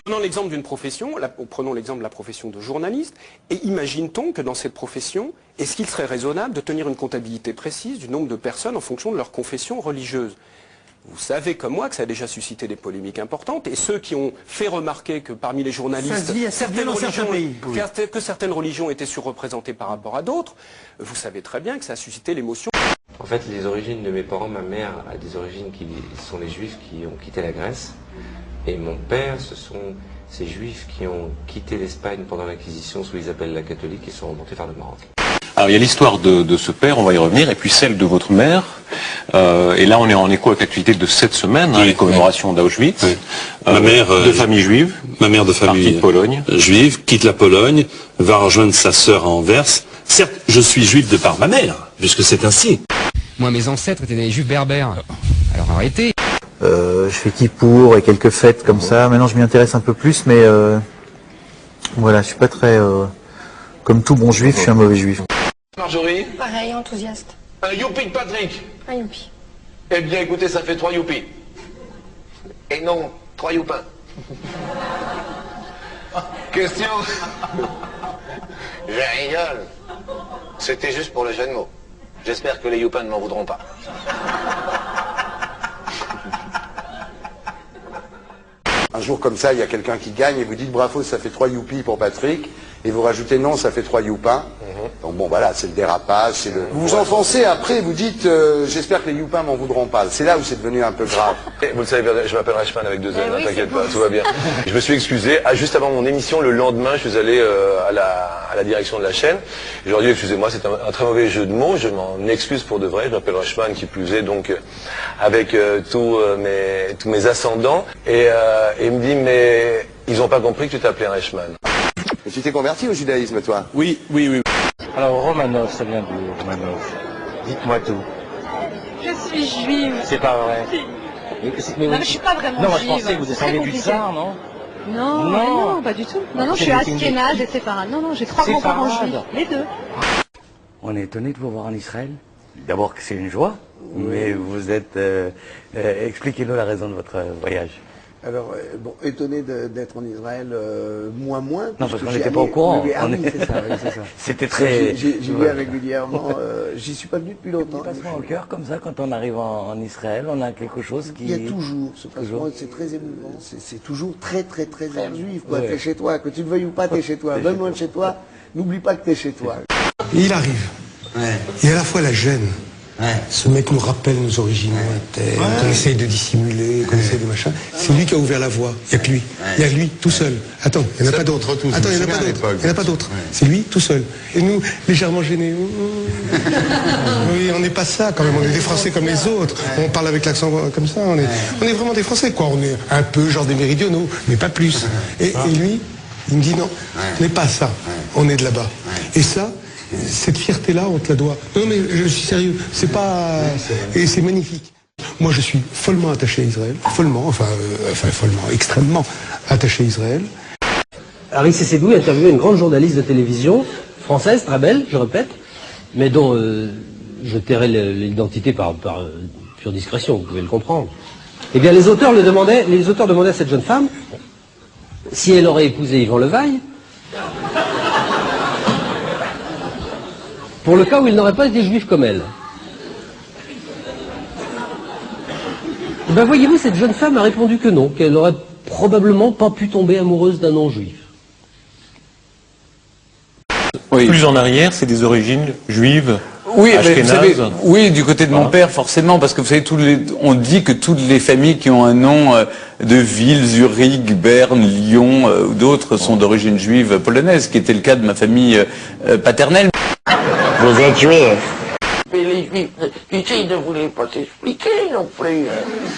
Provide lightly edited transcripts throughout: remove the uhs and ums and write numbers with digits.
Prenons l'exemple d'une profession, prenons l'exemple de la profession de journaliste, et imagine-t-on que dans cette profession, est-ce qu'il serait raisonnable de tenir une comptabilité précise du nombre de personnes en fonction de leur confession religieuse? Vous savez comme moi que ça a déjà suscité des polémiques importantes, et ceux qui ont fait remarquer que parmi les journalistes, que certaines religions étaient surreprésentées par rapport à d'autres, vous savez très bien que ça a suscité l'émotion. En fait, les origines de mes parents, ma mère a des origines qui sont les juifs qui ont quitté la Grèce, et mon père, ce sont ces juifs qui ont quitté l'Espagne pendant l'Inquisition sous Isabelle la catholique et sont remontés vers le Maroc. Alors il y a l'histoire de ce père, on va y revenir, et puis celle de votre mère. Et là on est en écho avec l'actualité de cette semaine, les commémorations d'Auschwitz. Ma mère, de famille juive. Ma mère de famille Pologne. Juive quitte la Pologne, va rejoindre sa sœur à Anvers. Certes, je suis juif de par ma mère, puisque c'est ainsi. Moi mes ancêtres étaient des juifs berbères. Alors arrêtez. Je fais Kippour et quelques fêtes comme ça. Maintenant je m'y intéresse un peu plus, mais voilà, je suis pas très... comme tout bon juif, je suis un mauvais juif. Marjorie? Pareil, enthousiaste. Un youpi de Patrick? Un youpi. Eh bien écoutez, ça fait 3 youpis. Et non, 3 youpins. Question? Je rigole. C'était juste pour le jeu de mots. J'espère que les youpins ne m'en voudront pas. Un jour comme ça, il y a quelqu'un qui gagne et vous dites bravo, ça fait 3 youpies pour Patrick, et vous rajoutez non, ça fait 3 youpins. Donc bon, voilà, c'est le dérapage, c'est le... Vous vous enfoncez après, vous dites j'espère que les youpins m'en voudront pas. C'est là où c'est devenu un peu grave. Vous le savez bien, je m'appelle Reichmann avec 2 N, ne t'inquiète pas, tout va bien. Je me suis excusé, juste avant mon émission, le lendemain, je suis allé à la direction de la chaîne. Je leur ai dit, excusez-moi, c'est un très mauvais jeu de mots, je m'en excuse pour de vrai, je m'appelle Reichmann, qui plus est, donc avec tous mes ascendants. Et il me dit, mais ils n'ont pas compris que tu t'appelais Reichmann. Et tu t'es converti au judaïsme, toi? Oui. Alors, Romanov, ça vient d'où, Romanov? Dites-moi tout. Je suis juive. C'est pas vrai. Non, mais je suis pas vraiment juive. Non, moi je pensais que vous descendiez du tsar, non? Non, pas du tout. Non, je suis ashkénaze et séfarade. Non, j'ai 3 grands-parents juifs. Les 2. On est étonné de vous voir en Israël. D'abord que c'est une joie, mais vous êtes... expliquez-nous la raison de votre voyage. Alors, bon, étonné d'être en Israël, moins. Non, parce qu'on n'était pas au courant. Oui, c'est ça. C'était très... J'y vais régulièrement, j'y suis pas venu depuis longtemps. Passement au cœur, comme ça, quand on arrive en Israël, on a quelque chose qui... Il y a toujours ce passement, c'est très émouvant. C'est toujours très air juif, quoi. T'es chez toi, que tu le veuilles ou pas, t'es chez toi. Même loin de chez toi, n'oublie pas que t'es chez toi. Et il arrive. Et à la fois la gêne. Ce mec nous rappelle nos origines lointaines, qu'on essaye de dissimuler, qu'on essaye de machin. C'est lui qui a ouvert la voie. Il n'y a que lui. Il y a lui, tout seul. Attends, il n'y en a pas d'autres. Attends, il n'y en a pas d'autres. Il n'y en a pas d'autres. C'est lui, tout seul. Et nous, légèrement gênés. Oui, on n'est pas ça quand même. On est des Français comme les autres. On parle avec l'accent comme ça. On est vraiment des Français, quoi. On est un peu genre des méridionaux, mais pas plus. Et lui, il me dit non, on n'est pas ça. On est de là-bas. Et ça, cette fierté-là, on te la doit. Non, mais je suis sérieux. C'est pas... Et c'est magnifique. Moi, je suis follement attaché à Israël. Follement, extrêmement attaché à Israël. Harry Cécédou interviewé une grande journaliste de télévision, française, très belle, je répète, mais dont je tairai l'identité par pure discrétion, vous pouvez le comprendre. Eh bien, les auteurs demandaient à cette jeune femme si elle aurait épousé Yvan Levaille, pour le cas où il n'aurait pas été juif comme elle. Ben voyez-vous, cette jeune femme a répondu que non, qu'elle n'aurait probablement pas pu tomber amoureuse d'un non-juif. Oui. Plus en arrière, c'est des origines juives. Oui, mais vous savez, oui, du côté de mon père, forcément, parce que vous savez, on dit que toutes les familles qui ont un nom de ville, Zurich, Berne, Lyon ou d'autres sont d'origine juive polonaise, qui était le cas de ma famille paternelle. Vous êtes juif? Mais les juifs, tu sais, ils ne voulaient pas s'expliquer non plus.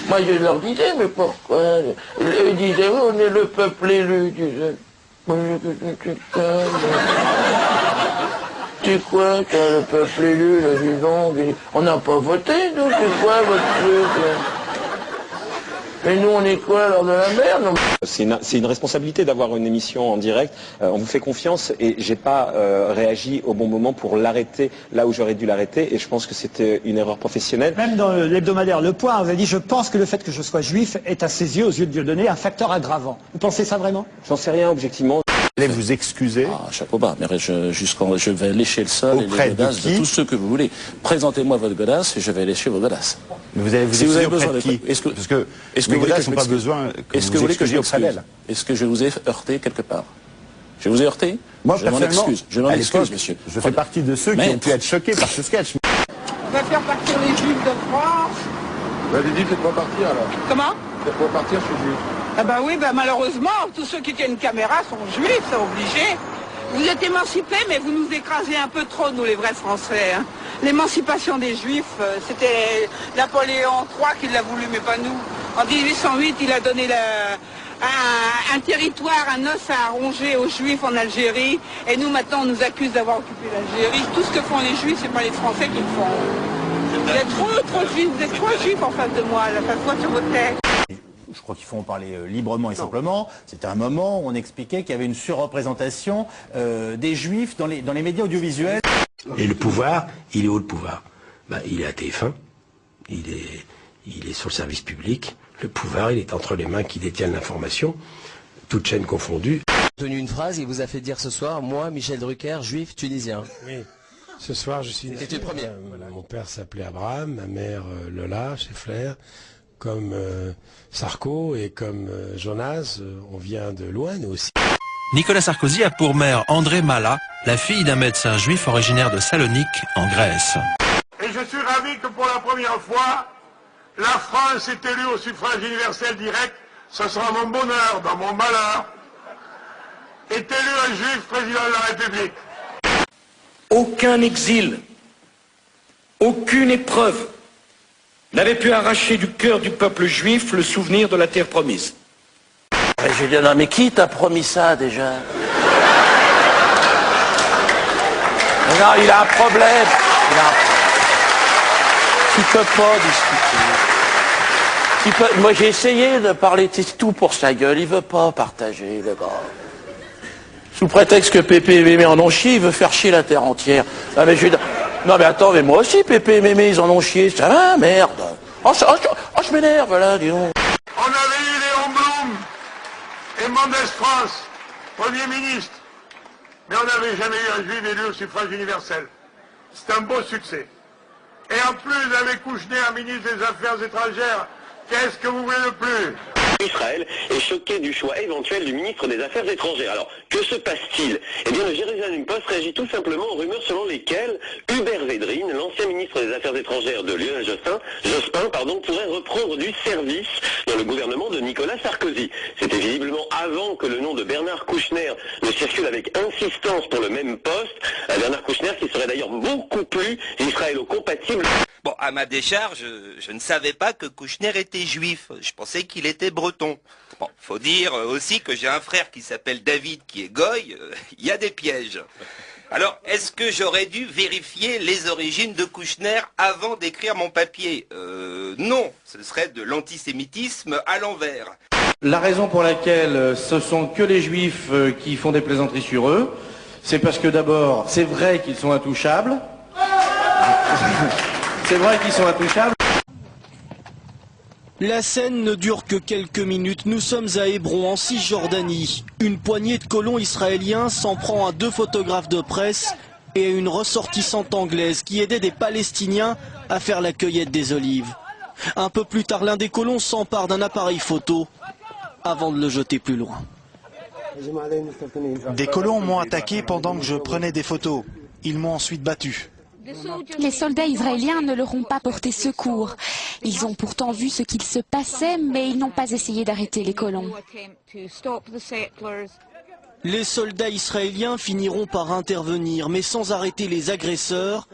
Moi, je leur disais, mais pourquoi? Ils disaient, oh, on est le peuple élu. Je disais, tu quoi, le peuple élu, là, dis donc, on n'a pas voté, nous, c'est quoi votre truc, là? Et nous, on est quoi alors, de la merde? C'est une responsabilité d'avoir une émission en direct. On vous fait confiance et j'ai pas réagi au bon moment pour l'arrêter là où j'aurais dû l'arrêter et je pense que c'était une erreur professionnelle. Même dans l'hebdomadaire Le Point, on avait dit « Je pense que le fait que je sois juif est à ses yeux, aux yeux de Dieudonné, un facteur aggravant ». Vous pensez ça vraiment? J'en sais rien objectivement. Allez vous excuser. Ah, chapeau bas, mais je vais lécher le sol et les godasses de tous ceux que vous voulez. Présentez-moi votre godasse et je vais lécher vos godasses. Mais vous allez vous excuser auprès de qui? Parce que les godasses n'ont pas besoin que vous vous excusiez auprès d'elle. Est-ce que je vous ai heurté quelque part? Je vous ai heurté? Moi, je m'en excuse. Je m'en excuse, monsieur. Je fais partie de ceux qui ont pu être choqués par ce sketch. On va faire partir les juifs de France. Bah, Lydie, faites-moi partir alors. Comment? Faites-moi partir, je suis juif. Ah bah oui, bah malheureusement, tous ceux qui tiennent une caméra sont juifs, c'est obligé. Vous êtes émancipés, mais vous nous écrasez un peu trop, nous les vrais Français. Hein. L'émancipation des juifs, c'était Napoléon III qui l'a voulu, mais pas nous. En 1808, il a donné un territoire, un os à ronger aux juifs en Algérie. Et nous, maintenant, on nous accuse d'avoir occupé l'Algérie. Tout ce que font les juifs, c'est pas les Français qui le font. Vous êtes trop juifs en face de moi, la face moi sur votre tête. Je crois qu'il faut en parler librement et simplement. C'était un moment où on expliquait qu'il y avait une surreprésentation des juifs dans les médias audiovisuels. Et le pouvoir, il est où le pouvoir? Il est à TF1, il est sur le service public. Le pouvoir, il est entre les mains qui détiennent l'information, toutes chaînes confondues. Il a tenu une phrase, il vous a fait dire ce soir, moi, Michel Drucker, juif tunisien. Oui, ce soir je suis... C'était une première. Mon père s'appelait Abraham, ma mère Lola, chez Flair. Comme Sarko et comme Jonas, on vient de loin, nous aussi. Nicolas Sarkozy a pour mère André Mala, la fille d'un médecin juif originaire de Salonique, en Grèce. Et je suis ravi que pour la première fois, la France est élue au suffrage universel direct. Ce sera mon bonheur, dans mon malheur, est élu un juif président de la République. Aucun exil, aucune épreuve n'avait pu arracher du cœur du peuple juif le souvenir de la terre promise. J'ai dit, non mais qui t'a promis ça déjà? Non, il a un problème. Tu peux pas discuter. Moi j'ai essayé de parler, c'est tout pour sa gueule, il veut pas partager le gars. Sous prétexte que Pépé et Mémé en ont chié, il veut faire chier la terre entière. Non mais attends, mais moi aussi Pépé et Mémé ils en ont chié, ça va, merde. Je m'énerve là, dis donc. On avait eu Léon Blum et Mendès France, Premier ministre, mais on n'avait jamais eu un juif élu au suffrage universel. C'est un beau succès. Et en plus, vous avez Kouchner, ministre des Affaires étrangères. Qu'est-ce que vous voulez de plus? Israël est choqué du choix éventuel du ministre des Affaires étrangères. Alors, que se passe-t-il? Eh bien, le Jérusalem Post réagit tout simplement aux rumeurs selon lesquelles Hubert Védrine, l'ancien ministre des Affaires étrangères de Lionel Jospin, pourrait reprendre du service dans le gouvernement de Nicolas Sarkozy. C'était visiblement avant que le nom de Bernard Kouchner ne circule avec insistance pour le même poste. Bernard Kouchner qui serait d'ailleurs beaucoup plus israélo-compatible. Bon, à ma décharge, je ne savais pas que Kouchner était juif. Je pensais qu'il était breton. Bon, faut dire aussi que j'ai un frère qui s'appelle David, qui est goy. Il y a des pièges. Alors, est-ce que j'aurais dû vérifier les origines de Kouchner avant d'écrire mon papier? Non, ce serait de l'antisémitisme à l'envers. La raison pour laquelle ce sont que les juifs qui font des plaisanteries sur eux, c'est parce que d'abord, c'est vrai qu'ils sont intouchables. C'est vrai qu'ils sont intouchables. La scène ne dure que quelques minutes. Nous sommes à Hébron, en Cisjordanie. Une poignée de colons israéliens s'en prend à 2 photographes de presse et à une ressortissante anglaise qui aidait des Palestiniens à faire la cueillette des olives. Un peu plus tard, l'un des colons s'empare d'un appareil photo avant de le jeter plus loin. Des colons m'ont attaqué pendant que je prenais des photos. Ils m'ont ensuite battu. Les soldats israéliens ne leur ont pas porté secours. Ils ont pourtant vu ce qu'il se passait, mais ils n'ont pas essayé d'arrêter les colons. Les soldats israéliens finiront par intervenir, mais sans arrêter les agresseurs.